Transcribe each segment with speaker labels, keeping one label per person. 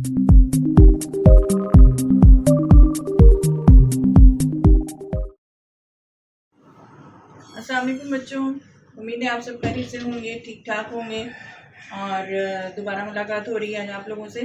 Speaker 1: अस्सलाम वालेकुम बच्चों, उम्मीद है आप सब खैरियत से होंगे, ठीक ठाक होंगे। और दोबारा मुलाकात हो रही है आज आप लोगों से।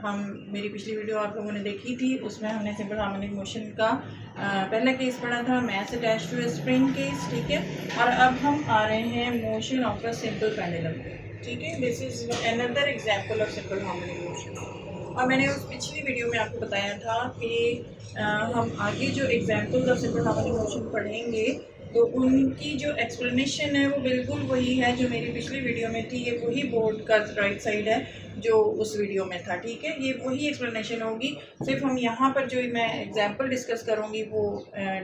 Speaker 1: हम मेरी पिछली वीडियो आप लोगों ने देखी थी, उसमें हमने सिंपल हार्मोनिक मोशन का पहला केस पढ़ा था, mass attach to a spring case, ठीक है। और अब हम आ रहे हैं motion of a simple pendulum, ठीक है। This is another example of simple harmonic motion. और मैंने उस पिछली वीडियो में आपको बताया था कि हम आगे जो examples of simple harmonic motion पढ़ेंगे तो उनकी जो एक्सप्लेनेशन है वो बिल्कुल वही है जो मेरी पिछली वीडियो में थी। ये वही बोर्ड का राइट साइड है जो उस वीडियो में था, ठीक है। ये वही एक्सप्लेनेशन होगी, सिर्फ हम यहाँ पर जो मैं एग्जांपल डिस्कस करूँगी वो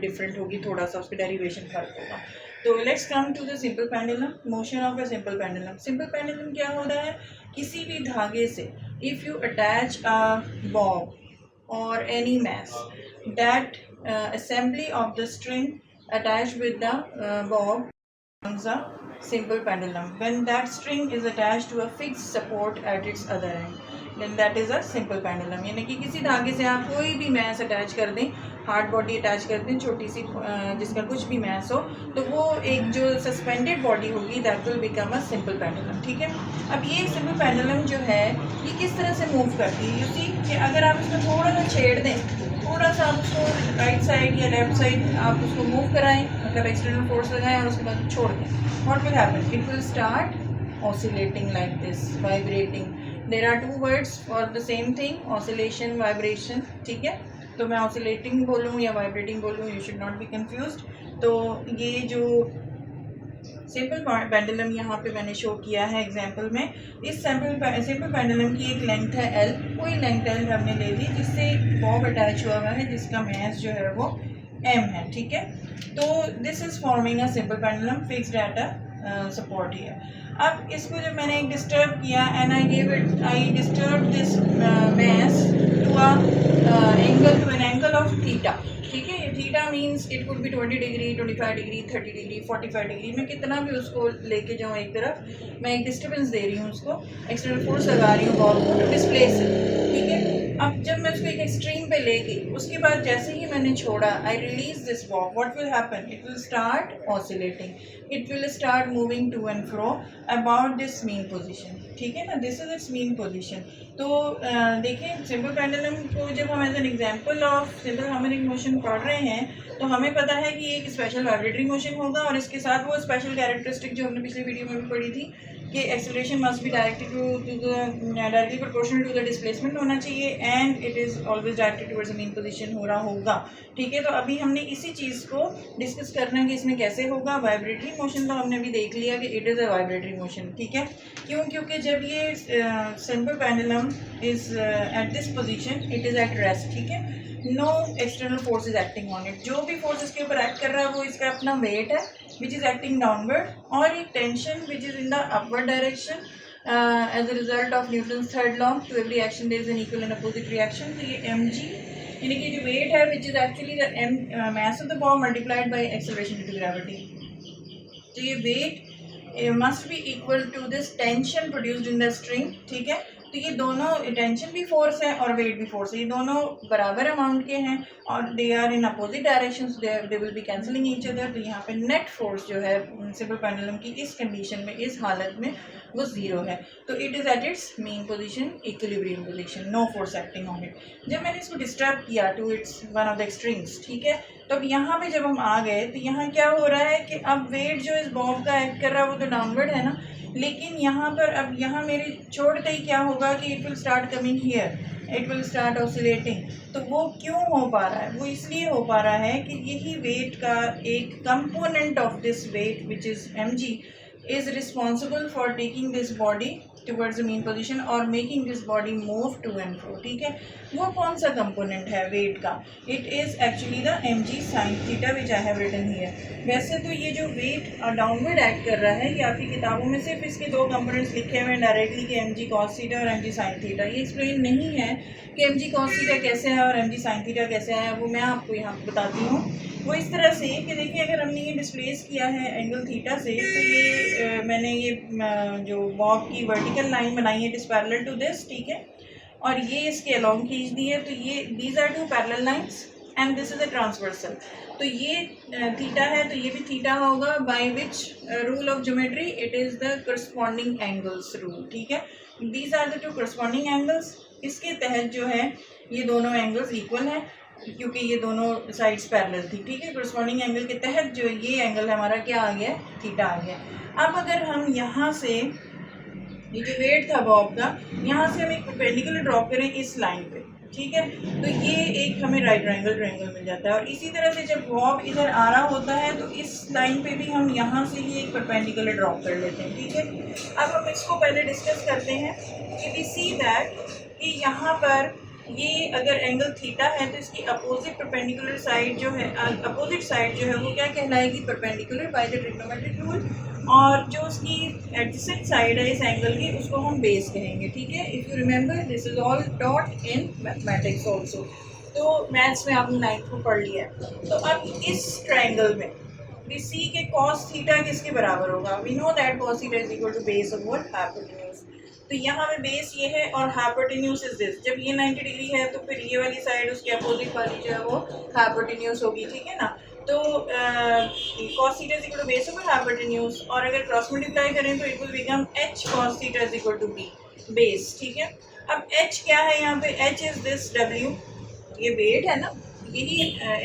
Speaker 1: डिफरेंट होगी, थोड़ा सा उसके डेरिवेशन फर्क होगा। तो let's come to the simple pendulum, motion of a simple pendulum. Simple pendulum क्या हो रहा है, किसी भी धागे से if you attach a bob or any mass, that assembly of the string attached with the bob becomes a simple pendulum. When that string is attached to a fixed support at its other end, then that is a simple pendulum. यानी कि किसी धागे से आप कोई भी mess attach कर दें, हार्ड बॉडी अटैच कर दें, छोटी सी जिसका कुछ भी मैस हो, तो वो एक जो सस्पेंडेड बॉडी होगी that will become a simple pendulum, ठीक है। अब ये सिंपल पेंडुलम जो है ये किस तरह से मूव करती है, यू सी कि अगर आप इसको थोड़ा सा छेड़ दें, थोड़ा सा आप उसको राइट साइड या लेफ्ट साइड आप उसको मूव कराएं, मतलब एक्सटर्नल फोर्स लगाएं और उसके बाद छोड़ दें, what will happen, it will start oscillating like this, vibrating. There are two words for the same thing, oscillation, vibration, ठीक है। तो मैं oscillating बोलूँ या vibrating बोलूँ, you should not be confused। तो ये जो सिंपल पेंडुलम यहाँ पे मैंने शो किया है एग्जांपल में, इस सिंपल पेंडुलम की एक लेंथ है L, कोई लेंथ L हमने ले ली जिससे बॉब अटैच हुआ हुआ है जिसका मैस जो है वो M है, ठीक है। तो this is forming a simple pendulum fixed at a support here. अब इसको जब मैंने डिस्टर्ब किया and I disturb this mass to an angle of theta, ठीक है। Theta means it could be 20 degree, 25 degree, 30 degree, 45 degree, मैं कितना भी उसको लेके जाऊँ एक तरफ, मैं एक डिस्टर्बेंस दे रही हूँ उसको, एक्सटर्नल फोर्स लगा रही हूँ बॉल को टू डिस्प्लेस, ठीक है। अब जब मैं उसको एक एक्सट्रीम पे ले गई, उसके बाद जैसे ही मैंने छोड़ा, I release this bob, what will happen, it will start oscillating, it will start moving to and fro about this mean position, ठीक है ना, this is its mean position. तो देखें सिंपल पेंडुलम को जब हम as an example of simple harmonic motion पढ़ रहे हैं तो हमें पता है कि एक स्पेशल वाइब्रेटरी मोशन होगा और इसके साथ वो स्पेशल कैरेक्टरिस्टिक जो हमने पिछली वीडियो में भी पढ़ी थी कि acceleration must be directly proportional to the displacement होना चाहिए and it is always directed towards the mean position हो रहा होगा, ठीक है। तो अभी हमने इसी चीज़ को डिस्कस करना है कि इसमें कैसे होगा। वाइब्रेटरी मोशन तो हमने अभी देख लिया कि it is a vibratory motion, ठीक है। क्यों, क्योंकि जब ये simple pendulum is at this position, it is at rest, ठीक है, no external force is acting on it, जो भी फोर्स इसके ऊपर एक्ट कर रहा है वो इसका अपना वेट है विच इज़ एक्टिंग डाउनवर्ड, और एक tension which is in the upward direction as a result of Newton's third law, to every action there is an equal and opposite reaction. तो ये mg यानी कि जो वेट है which is actually the mass of the ball multiplied by acceleration due to gravity. तो ये weight must be equal to this tension produced in the string, ठीक है। तो ये दोनों टेंशन भी फोर्स है और वेट भी फोर्स है, ये दोनों बराबर अमाउंट के हैं और they are in opposite directions, they will be cancelling each other. तो यहाँ पे नेट फोर्स जो है सिंपल पेंडुलम की इस कंडीशन में, इस हालत में वो ज़ीरो है। तो it is at its mean position, equilibrium position, no force acting on it. जब मैंने इसको डिस्टर्ब किया to its one of the extremes, ठीक है, तो अब यहाँ पे जब हम आ गए तो यहाँ क्या हो रहा है कि अब वेट जो इस बॉब का एक्ट कर रहा है वो तो डाउनवर्ड है ना, लेकिन यहाँ पर अब यहाँ मेरे छोड़ते ही क्या होगा कि it will start coming here, it will start oscillating. तो वो क्यों हो पा रहा है, वो इसलिए हो पा रहा है कि यही वेट का एक component of this weight which is mg is responsible for taking this body towards the mean position or making this body move to and fro, ठीक है। वो कौन सा कंपोनेंट है वेट का, it is actually the mg sin theta which I have written here. वैसे तो ये जो वेट डाउनवर्ड एक्ट कर रहा है, ये आपकी किताबों में सिर्फ इसके दो कंपोनेंट्स लिखे हुए हैं डायरेक्टली कि mg cos थीटा और mg sin थीटा। ये एक्सप्लेन नहीं है कि mg cos थीटा कैसे है और mg sin थीटा कैसे है, वो मैं आपको यहाँ बताती हूँ। वो इस तरह से कि देखिए अगर हमने ये डिस्प्लेस किया है एंगल थीटा से, तो ये मैंने ये जो बॉब की वर्टिकल लाइन बनाई है it is parallel to this, ठीक है। और ये इसके अलॉन्ग खींच दी है, तो ये these are two parallel lines and this is a transversal. तो ये थीटा है, तो ये भी थीटा होगा, by which rule of geometry it is the corresponding angles rule. ठीक है, these are the two corresponding angles. इसके तहत जो है ये दोनों एंगल्स इक्वल हैं क्योंकि ये दोनों साइड्स पैरेलल थी। ठीक है, करस्पॉन्डिंग एंगल के तहत जो ये एंगल हमारा क्या आ गया, थीटा आ गया। अब अगर हम यहाँ से ये जो वेट था बॉब का, यहाँ से हम एक परपेंडिकुलर ड्रॉ करें इस लाइन पे, ठीक है, तो ये एक हमें राइट ट्रायंगल मिल जाता है। और इसी तरह से जब बॉब इधर आ रहा होता है तो इस लाइन पे भी हम यहाँ से ही एक परपेंडिकुलर ड्रॉ कर लेते हैं। ठीक है, अब हम इसको पहले डिस्कस करते हैं कि वी सी दैट कि यहाँ पर ये अगर एंगल थीटा है तो इसकी अपोजिट परपेंडिकुलर साइड जो है, अपोजिट साइड जो है वो क्या कहलाएगी, perpendicular by the trigonometric rule. और जो उसकी एडजेसेंट साइड है इस एंगल की, उसको हम बेस कहेंगे। ठीक है, if you remember this is all taught in mathematics also, तो मैथ्स में आपने 9th में पढ़ लिया है। तो अब इस ट्राइंगल में वी सी के कॉस थीटा किसके बराबर होगा, we know that cos theta is equal to base of what, hypotenuse. तो यहाँ पे बेस ये है और हाइपोटेन्यूज इज दिस। जब ये 90 डिग्री है तो फिर ये वाली साइड उसके अपोजिट वाली जो है वो हाइपोटेन्यूज होगी। ठीक है ना, तो cos theta is equal to base over hypotenuse, और अगर क्रॉस मल्टीप्लाई करें तो it will become h cos theta is equal to b base. ठीक है, अब h क्या है यहाँ पे, h इज दिस w, ये वेट है ना, यही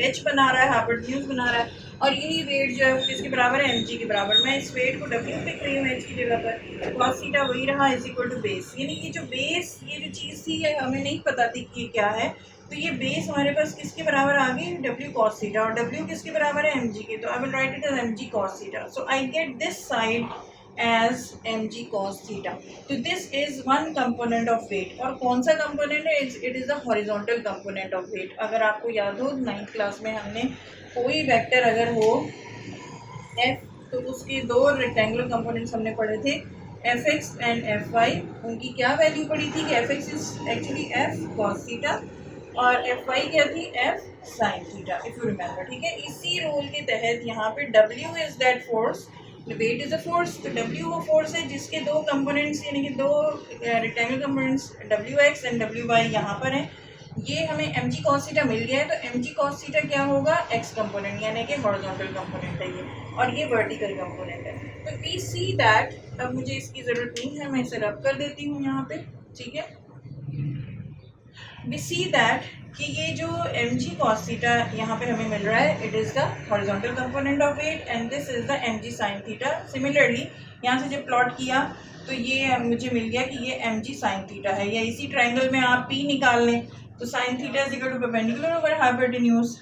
Speaker 1: h बना रहा है, हाइपोटेन्यूज बना रहा है, और यही वेट जो है वो किसके बराबर है, mg के बराबर। मैं इस वेट को w लिख रही हूँ h की जगह पर, cos थीटा वही रहा इज इक्वल टू बेस। यानी ये जो बेस, ये जो चीज़ थी ये हमें नहीं पता थी कि क्या है, तो ये बेस हमारे पास किसके बराबर आ गई, w cos थीटा, और w किसके बराबर है, mg के, तो I will write it as mg cos theta. So I get this side as mg cos theta। तो this is one component of weight, और कौन सा component है, it is the horizontal component of weight। अगर आपको याद हो 9th class में हमने कोई वेक्टर अगर हो f, तो उसके दो रेक्टेंगुलर कंपोनेंट्स हमने पढ़े थे, fx एंड fy। उनकी क्या वैल्यू पड़ी थी कि fx is actually f cos theta और fy क्या थी, f sin theta, if you remember. ठीक है, इसी रूल के तहत यहाँ पे w is that force, weight is a force, तो w वो फोर्स है जिसके दो कंपोनेंट्स यानी कि दो rectangular components wx and wy यहाँ पर हैं। ये हमें mg cos थीटा मिल गया है, तो mg cos थीटा क्या होगा, x कंपोनेंट यानी कि हॉरिजॉन्टल कंपोनेंट है ये, और ये वर्टिकल कंपोनेंट है। तो वी सी दैट, अब मुझे इसकी ज़रूरत नहीं है, मैं इसे रब कर देती हूँ यहाँ पे। ठीक है, वी सी दैट कि ये जो mg cos थीटा यहाँ पे हमें मिल रहा है, it is the horizontal component of weight and this is the mg sin theta. Similarly यहाँ से जब प्लॉट किया तो ये मुझे मिल गया कि ये mg sin थीटा है, या इसी ट्राइंगल में आप p निकाल लें तो sin theta is equal to perpendicular over hypotenuse,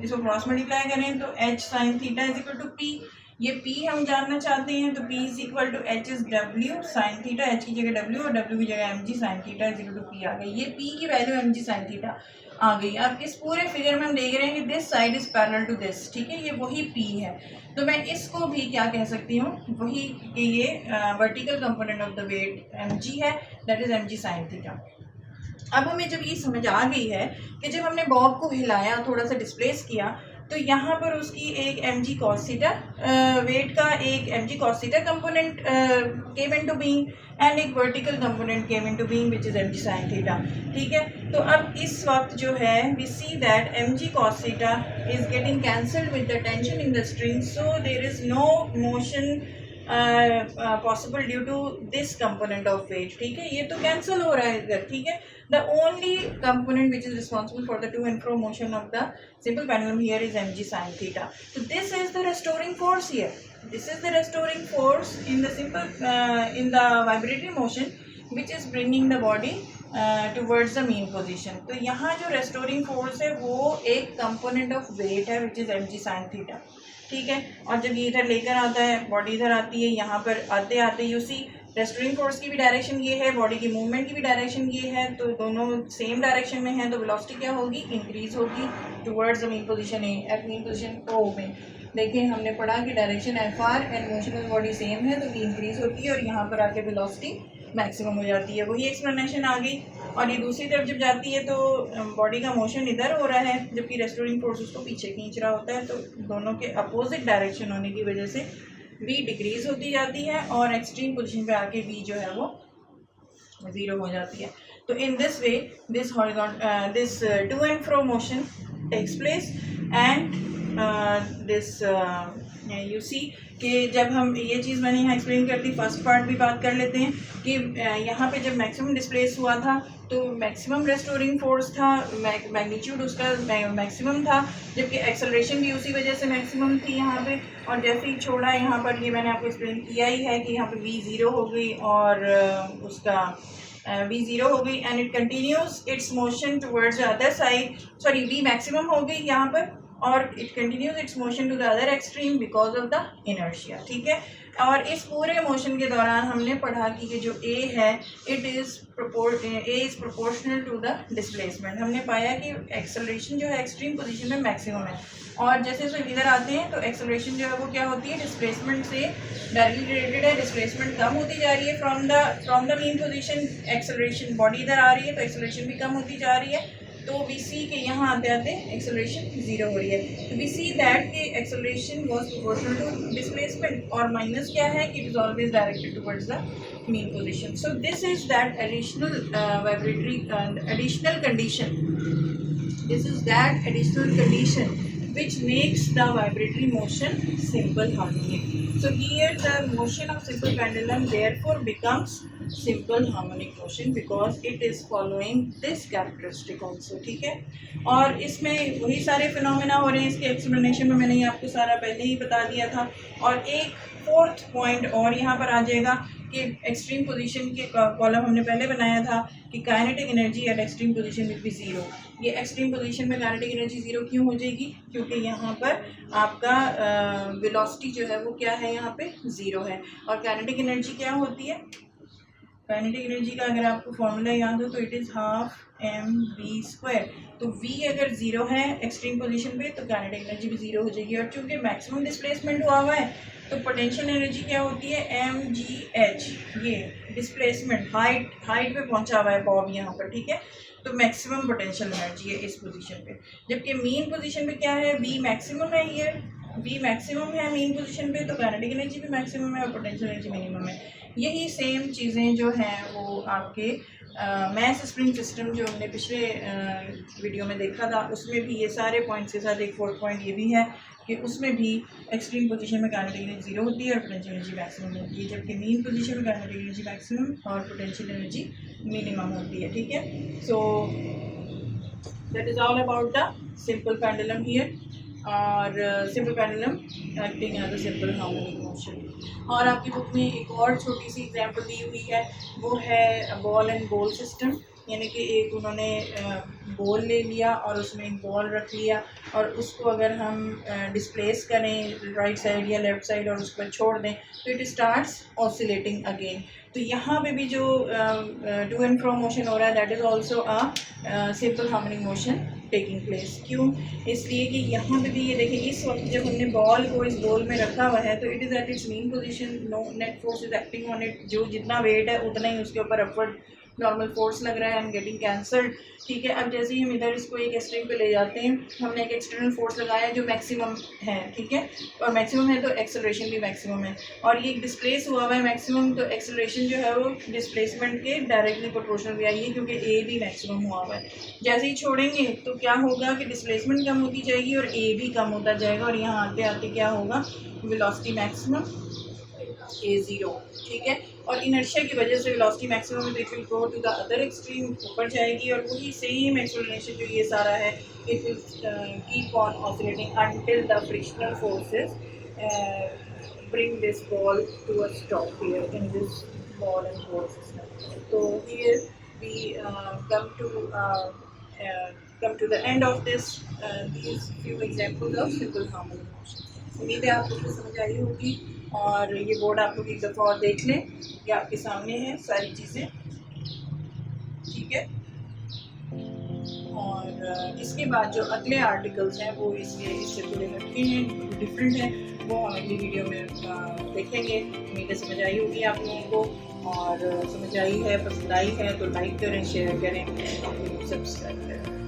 Speaker 1: इसको क्रॉस मल्टीप्लाई करें तो h sin theta is equal to p। ये p हम जानना चाहते हैं, तो p is equal to h is w sin theta, h की जगह w और w की जगह mg sin theta is equal to p आ गई। ये p की वैल्यू mg sin थीटा आ गई। अब इस पूरे फिगर में हम देख रहे हैं कि this side is parallel to this. ठीक है, ये वही p है, तो मैं इसको भी क्या कह सकती हूँ, वही कि ये vertical component of the weight mg है, that is mg sin theta. अब हमें जब ये समझ आ गई है कि जब हमने बॉब को हिलाया, थोड़ा सा डिस्प्लेस किया, तो यहाँ पर उसकी एक mg cos थीटा वेट का एक mg cos theta component came into being and एक vertical component came into being which is mg sin theta. ठीक है, तो अब इस वक्त जो है we see that mg cos theta is getting cancelled with the tension in the string, so there is no motion possible due to this component of weight. ठीक है, ये तो कैंसिल हो रहा है इधर। ठीक है, the only component which is responsible for the to and fro motion of the simple pendulum here is mg sin theta. So this is the restoring force here. This is the restoring force in the simple in the vibratory motion which is bringing the body towards the mean position. तो यहाँ जो restoring force है वो एक component of weight है which is mg sin theta. ठीक है, और जब ये इधर लेकर आता है, बॉडी इधर आती है, यहाँ पर आते आते यू सी रेस्टोरिंग फोर्स की भी डायरेक्शन ये है, बॉडी की मूवमेंट की भी डायरेक्शन ये है, तो दोनों सेम डायरेक्शन में है, तो वेलोसिटी क्या होगी, इंक्रीज होगी towards the mean position A, at mean position O में। देखिए हमने पढ़ा कि direction F R and motion of body same है, तो ये इंक्रीज होती है और यहाँ पर आके वेलोसिटी मैक्सिमम हो जाती है। वही एक्सप्लेनेशन आ गई। और ये दूसरी तरफ जब जाती है तो बॉडी का मोशन इधर हो रहा है, जबकि रेस्टोरिंग फोर्स उसको पीछे खींच रहा होता है, तो दोनों के अपोजिट डायरेक्शन होने की वजह से v डिक्रीज होती जाती है और एक्सट्रीम पोजीशन पे आके v जो है वो ज़ीरो हो जाती है। तो in this way this horizontal this to and fro motion takes place and this you see कि जब हम ये चीज़ मैंने यहाँ एक्सप्लेन कर दी। फर्स्ट पार्ट भी बात कर लेते हैं कि यहाँ पे जब मैक्सिमम डिस्प्लेस हुआ था तो मैक्सिमम रेस्टोरिंग फोर्स था, मैग्नीट्यूड उसका मैक्सिमम था, जबकि एक्सेलरेशन भी उसी वजह से मैक्सिमम थी यहाँ पे। और जैसे ही छोड़ा यहाँ पर, ये मैंने आपको एक्सप्लेन किया ही है कि यहाँ पे v ज़ीरो हो गई और उसका v ज़ीरो हो गई and it continues its motion towards the other side, sorry v maximum हो गई यहाँ पर और it continues its motion to the other extreme because of the inertia. ठीक है, और इस पूरे मोशन के दौरान हमने पढ़ा कि जो a है it is proportional to the displacement. हमने पाया कि एक्सेलरेशन जो है एक्सट्रीम पोजीशन में मैक्सिमम है और जैसे जैसे इधर आते हैं तो एक्सेलरेशन जो है वो क्या होती है, डिस्प्लेसमेंट से डायरेक्टली रिलेटेड है। डिस्प्लेसमेंट कम होती जा रही है from the mean position, acceleration body इधर आ रही है तो एक्सेलरेशन भी कम होती जा रही है। तो वी सी के यहाँ आते आते एक्सेलरेशन ज़ीरो हो रही है। तो वी सी दैट कि acceleration was proportional to displacement और माइनस क्या है कि it is always directed towards the mean position. So this is that additional vibratory additional condition, this is that additional condition which makes the vibratory motion simple harmonic. So here the motion of simple pendulum therefore becomes simple harmonic motion because it is following this characteristic also. ठीक है, और इसमें वही सारे phenomena हो रहे हैं। इसके एक्सप्लेनेशन में मैंने आपको सारा पहले ही बता दिया था। और एक फोर्थ पॉइंट और यहाँ पर आ जाएगा कि एक्सट्रीम पोजीशन के कॉलम हमने पहले बनाया था कि kinetic energy at extreme position will be zero. ये एक्सट्रीम पोजीशन में काइनेटिक एनर्जी ज़ीरो क्यों हो जाएगी, क्योंकि यहाँ पर आपका वेलोसिटी जो है वो क्या है, यहाँ पे ज़ीरो है। और काइनेटिक एनर्जी क्या होती है, काइनेटिक एनर्जी का अगर आपको फॉर्मूला याद हो तो इट इज़ हाफ mv²। तो v अगर ज़ीरो है एक्सट्रीम पोजीशन पे तो काइनेटिक एनर्जी भी ज़ीरो हो जाएगी। और चूँकि मैक्सिमम डिस्प्लेसमेंट हुआ है तो पोटेंशियल एनर्जी क्या होती है, mgh। ये डिस्प्लेसमेंट हाइट पे पहुंचा हुआ है बॉब यहाँ पर। ठीक है, तो मैक्सिमम पोटेंशियल एनर्जी है इस पोजीशन पे। जबकि मीन पोजीशन पे क्या है, v मैक्सिमम है, ये v मैक्सिमम है मीन पोजीशन पे तो काइनेटिक एनर्जी भी मैक्सिमम है और पोटेंशियल एनर्जी मिनिमम है। यही सेम चीज़ें जो हैं वो आपके मैस स्प्रिंग सिस्टम जो हमने पिछले वीडियो में देखा था उसमें भी ये सारे पॉइंट्स के साथ एक फोर्थ पॉइंट ये भी है कि उसमें भी एक्सट्रीम पोजीशन में काइनेटिक एनर्जी ज़ीरो होती है और पोटेंशियल एनर्जी मैक्सिमम होती है, जबकि मीन पोजीशन में काइनेटिक एनर्जी मैक्सिमम और पोटेंशियल एनर्जी मिनिमम होती है। ठीक है, so that is all about the simple pendulum here और simple pendulum acting as a simple harmonic motion. और आपकी बुक में एक और छोटी सी एग्जांपल दी हुई है, वो है बॉल एंड बॉल सिस्टम। यानी कि एक उन्होंने बॉल ले लिया और उसमें एक बॉल रख लिया और उसको अगर हम डिस्प्लेस करें राइट साइड या लेफ़्ट साइड और उस पर छोड़ दें तो इट स्टार्ट्स ऑसिलेटिंग अगेन। तो यहाँ पे भी जो टू एंड फ्रो मोशन हो रहा है that is also a simple harmonic motion taking place. क्यों, इसलिए कि यहाँ पे भी ये देखिए इस वक्त जब हमने बॉल को इस बॉल में रखा हुआ है तो it is at its mean position, no net force is acting on it. जो जितना वेट है उतना ही उसके ऊपर अपवर्ड नॉर्मल फोर्स लग रहा है, आई एम गेटिंग कैंसल्ड। ठीक है, अब जैसे ही हम इधर इसको एक एक्सट्रीम पे ले जाते हैं, हमने एक एक्सटर्नल फोर्स लगाया जो मैक्सिमम है। ठीक है, और मैक्सिमम है तो एक्सेलरेशन भी मैक्सिमम है और ये डिस्प्लेस हुआ हुआ है मैक्सिमम, तो एक्सेलरेशन जो है वो डिस्प्लेसमेंट के डायरेक्टली प्रोपोर्शनल भी आई है क्योंकि ए भी मैक्सिमम हुआ हुआ है। जैसे ही छोड़ेंगे तो क्या होगा कि डिस्प्लेसमेंट कम होती जाएगी और ए भी कम होता जाएगा और यहाँ आते आते क्या होगा, वेलोसिटी मैक्सिमम ए ज़ीरो। ठीक है, और इनर्शिया की वजह से वेलोसिटी मैक्सिमम में it will go to the other extreme, ऊपर जाएगी और वही सेम एक्सेलरेशन जो ये सारा है it will keep on oscillating until the frictional forces bring this ball to a stop here in this ball and ball system. So here we come to the end of this these few examples of simple harmonic motion. उम्मीद है आपको समझ आई होगी और ये board आप लोग एक दफ़ा और देख लें, ये आपके सामने है सारी चीज़ें। ठीक है, और इसके बाद जो अगले आर्टिकल्स हैं वो इससे थोड़े हटके हैं, डिफरेंट हैं, वो हम अगली वीडियो में देखेंगे। उम्मीद है समझ आई होगी आप लोगों को और समझ आई है, पसंद आई है तो लाइक करें, शेयर करें, सब्सक्राइब करें।